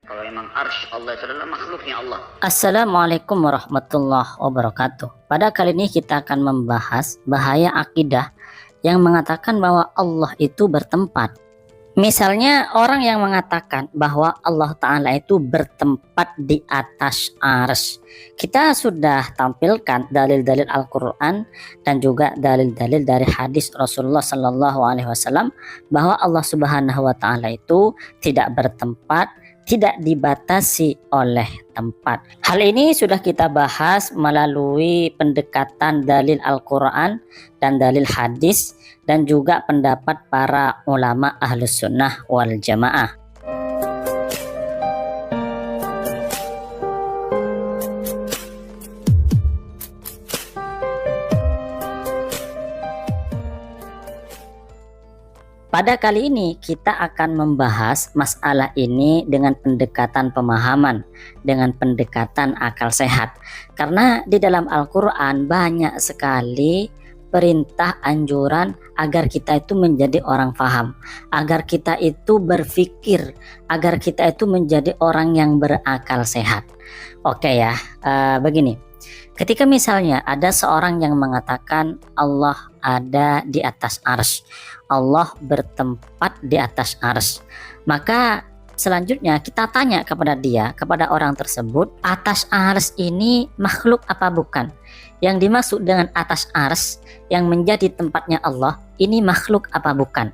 Kalau memang arsy Allah itu adalah makhluknya Allah. Assalamualaikum warahmatullahi wabarakatuh. Pada kali ini kita akan membahas bahaya akidah yang mengatakan bahwa Allah itu bertempat. Misalnya orang yang mengatakan bahwa Allah Ta'ala itu bertempat di atas arsy. Kita sudah tampilkan dalil-dalil Al-Quran dan juga dalil-dalil dari hadis Rasulullah Sallallahu Alaihi Wasallam bahwa Allah Subhanahu Wa Ta'ala itu tidak bertempat, tidak dibatasi oleh tempat. Hal ini sudah kita bahas melalui pendekatan dalil Al-Quran dan dalil hadis dan juga pendapat para ulama Ahlus Sunnah wal Jamaah. Pada kali ini kita akan membahas masalah ini dengan pendekatan pemahaman, dengan pendekatan akal sehat. Karena di dalam Al-Quran banyak sekali perintah anjuran agar kita itu menjadi orang faham, agar kita itu berpikir, agar kita itu menjadi orang yang berakal sehat. Oke ya, begini. Ketika misalnya ada seorang yang mengatakan Allah ada di atas arsy, Allah bertempat di atas arsy, maka selanjutnya kita tanya kepada dia, kepada orang tersebut, atas arsy ini makhluk apa bukan? Yang dimaksud dengan atas arsy yang menjadi tempatnya Allah, ini makhluk apa bukan?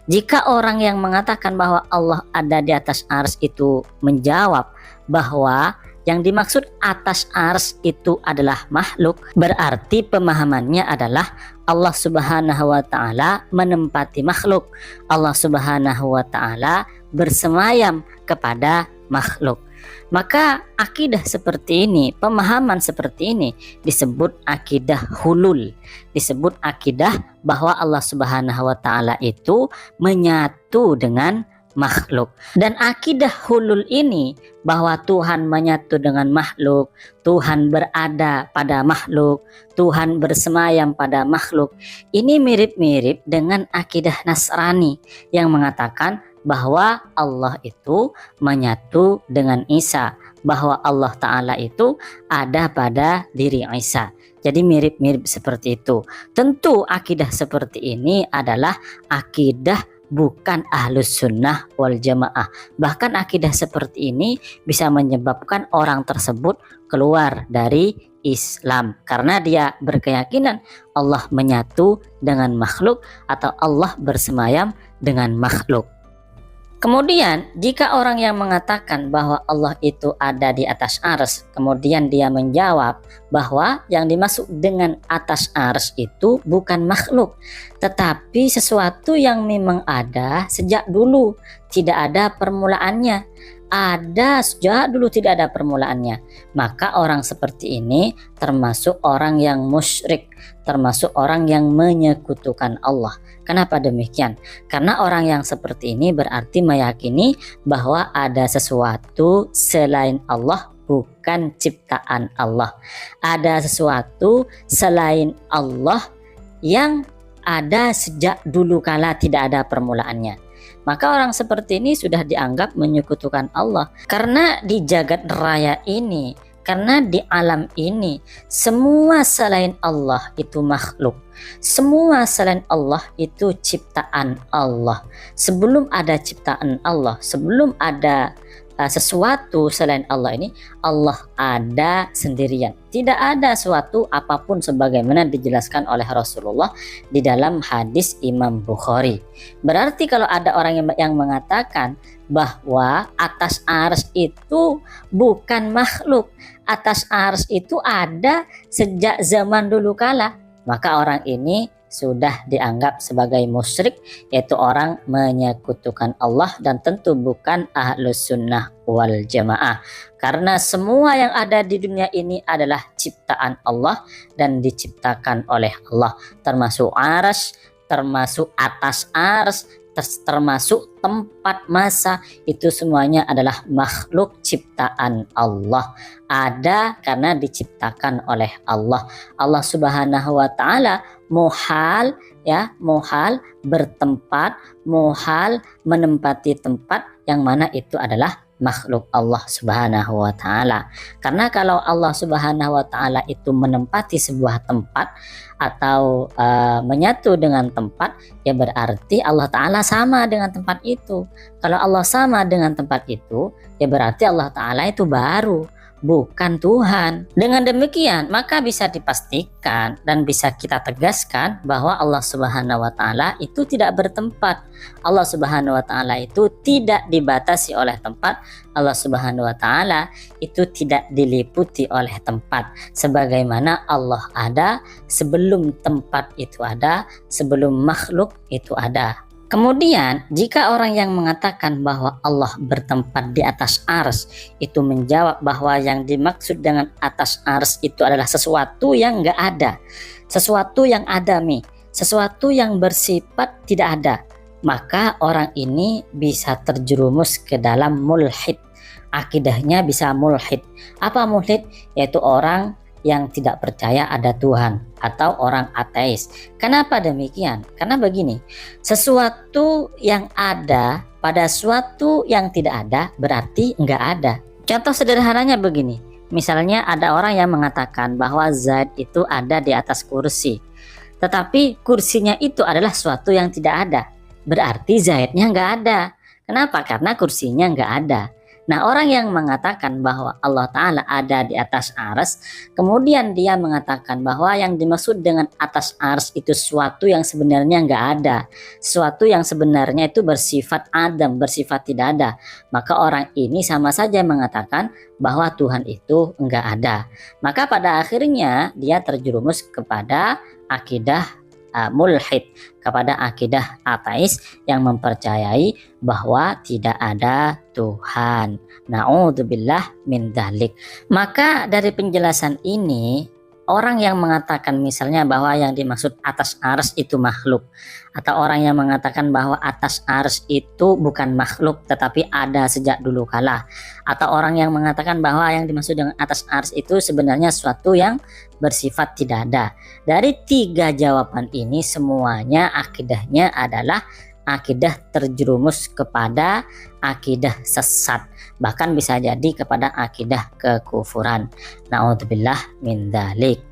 Jika orang yang mengatakan bahwa Allah ada di atas arsy itu menjawab bahwa yang dimaksud atas arsy itu adalah makhluk, berarti pemahamannya adalah Allah Subhanahu Wa Ta'ala menempati makhluk, Allah Subhanahu Wa Ta'ala bersemayam kepada makhluk. Maka akidah seperti ini, pemahaman seperti ini disebut akidah hulul, disebut akidah bahwa Allah Subhanahu Wa Ta'ala itu menyatu dengan makhluk. Dan akidah hulul ini bahwa Tuhan menyatu dengan makhluk, Tuhan berada pada makhluk, Tuhan bersemayam pada makhluk, ini mirip-mirip dengan akidah Nasrani yang mengatakan bahwa Allah itu menyatu dengan Isa, bahwa Allah Ta'ala itu ada pada diri Isa. Jadi mirip-mirip seperti itu. Tentu akidah seperti ini adalah akidah bukan Ahlus Sunnah wal Jamaah. Bahkan akidah seperti ini bisa menyebabkan orang tersebut keluar dari Islam karena dia berkeyakinan Allah menyatu dengan makhluk atau Allah bersemayam dengan makhluk. Kemudian jika orang yang mengatakan bahwa Allah itu ada di atas arsy, kemudian dia menjawab bahwa yang dimaksud dengan atas arsy itu bukan makhluk, tetapi sesuatu yang memang ada sejak dulu, tidak ada permulaannya. Ada sejak dulu, tidak ada permulaannya. Maka orang seperti ini termasuk orang yang musyrik, termasuk orang yang menyekutukan Allah. Kenapa demikian? Karena orang yang seperti ini berarti meyakini bahwa ada sesuatu selain Allah, bukan ciptaan Allah. Ada sesuatu selain Allah yang ada sejak dulu kala, tidak ada permulaannya. Maka orang seperti ini sudah dianggap menyekutukan Allah. Karena di jagat raya ini, karena di alam ini, semua selain Allah itu makhluk. Semua selain Allah itu ciptaan Allah. Sebelum ada ciptaan Allah, sebelum ada sesuatu selain Allah ini, Allah ada sendirian. Tidak ada suatu apapun sebagaimana dijelaskan oleh Rasulullah di dalam hadis Imam Bukhari. Berarti kalau ada orang yang mengatakan bahwa atas arsy itu bukan makhluk, atas arsy itu ada sejak zaman dulu kala, maka orang ini sudah dianggap sebagai musyrik, yaitu orang menyekutukan Allah dan tentu bukan Ahlus Sunnah wal Jamaah. Karena semua yang ada di dunia ini adalah ciptaan Allah dan diciptakan oleh Allah, termasuk arsy, termasuk atas arsy, termasuk tempat masa, itu semuanya adalah makhluk ciptaan Allah. Ada karena diciptakan oleh Allah. Allah Subhanahu Wa Ta'ala muhal, ya, muhal bertempat, muhal menempati tempat yang mana itu adalah makhluk Allah Subhanahu wa taala. Karena kalau Allah Subhanahu wa taala itu menempati sebuah tempat atau menyatu dengan tempat, ya berarti Allah taala sama dengan tempat itu. Kalau Allah sama dengan tempat itu, ya berarti Allah taala itu baru, bukan Tuhan. Dengan demikian, maka bisa dipastikan dan bisa kita tegaskan bahwa Allah Subhanahu wa taala itu tidak bertempat. Allah Subhanahu wa taala itu tidak dibatasi oleh tempat. Allah Subhanahu wa taala itu tidak diliputi oleh tempat. Sebagaimana Allah ada sebelum tempat itu ada, sebelum makhluk itu ada. Kemudian jika orang yang mengatakan bahwa Allah bertempat di atas ars itu menjawab bahwa yang dimaksud dengan atas ars itu adalah sesuatu yang enggak ada, sesuatu yang adami, sesuatu yang bersifat tidak ada, maka orang ini bisa terjerumus ke dalam mulhid. Akidahnya bisa mulhid. Apa mulhid? Yaitu orang yang tidak percaya ada Tuhan atau orang ateis. Kenapa demikian? Karena begini, sesuatu yang ada pada suatu yang tidak ada berarti enggak ada. Contoh sederhananya begini, misalnya ada orang yang mengatakan bahwa Zaid itu ada di atas kursi, tetapi kursinya itu adalah suatu yang tidak ada, berarti Zaidnya enggak ada. Kenapa? Karena kursinya enggak ada. Nah, orang yang mengatakan bahwa Allah Ta'ala ada di atas ars, kemudian dia mengatakan bahwa yang dimaksud dengan atas ars itu sesuatu yang sebenarnya nggak ada, sesuatu yang sebenarnya itu bersifat adam, bersifat tidak ada, maka orang ini sama saja mengatakan bahwa Tuhan itu nggak ada. Maka pada akhirnya dia terjerumus kepada akidah mulhid, kepada akidah ateis yang mempercayai bahwa tidak ada Tuhan. Na'udzubillah min dzalik. Maka dari penjelasan ini, orang yang mengatakan misalnya bahwa yang dimaksud atas ars itu makhluk, atau orang yang mengatakan bahwa atas ars itu bukan makhluk tetapi ada sejak dulu kala, atau orang yang mengatakan bahwa yang dimaksud dengan atas ars itu sebenarnya sesuatu yang bersifat tidak ada. Dari tiga jawaban ini semuanya akidahnya adalah akidah terjerumus kepada akidah sesat, bahkan bisa jadi kepada akidah kekufuran. Na'udzubillah min dzalik.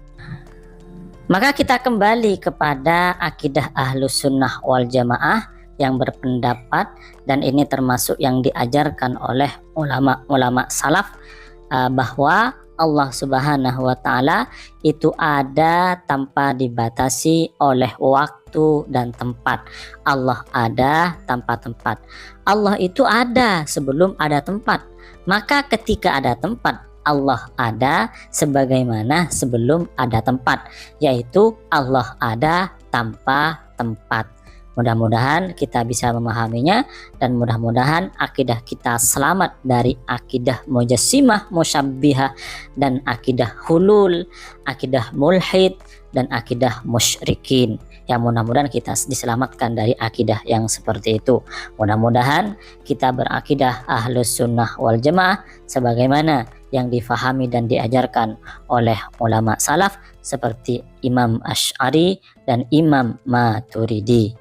Maka kita kembali kepada akidah Ahlus Sunnah wal Jamaah yang berpendapat, dan ini termasuk yang diajarkan oleh ulama-ulama salaf, bahwa Allah Subhanahu wa taala itu ada tanpa dibatasi oleh waktu dan tempat. Allah ada tanpa tempat. Allah itu ada sebelum ada tempat. Maka ketika ada tempat, Allah ada sebagaimana sebelum ada tempat, yaitu Allah ada tanpa tempat. Mudah-mudahan kita bisa memahaminya, dan mudah-mudahan akidah kita selamat dari akidah mujassimah, musyabbihah, dan akidah hulul, akidah mulhid, dan akidah musyrikin. Yang mudah-mudahan kita diselamatkan dari akidah yang seperti itu. Mudah-mudahan kita berakidah Ahlus Sunnah wal Jamaah sebagaimana yang difahami dan diajarkan oleh ulama salaf seperti Imam Asy'ari dan Imam Maturidi.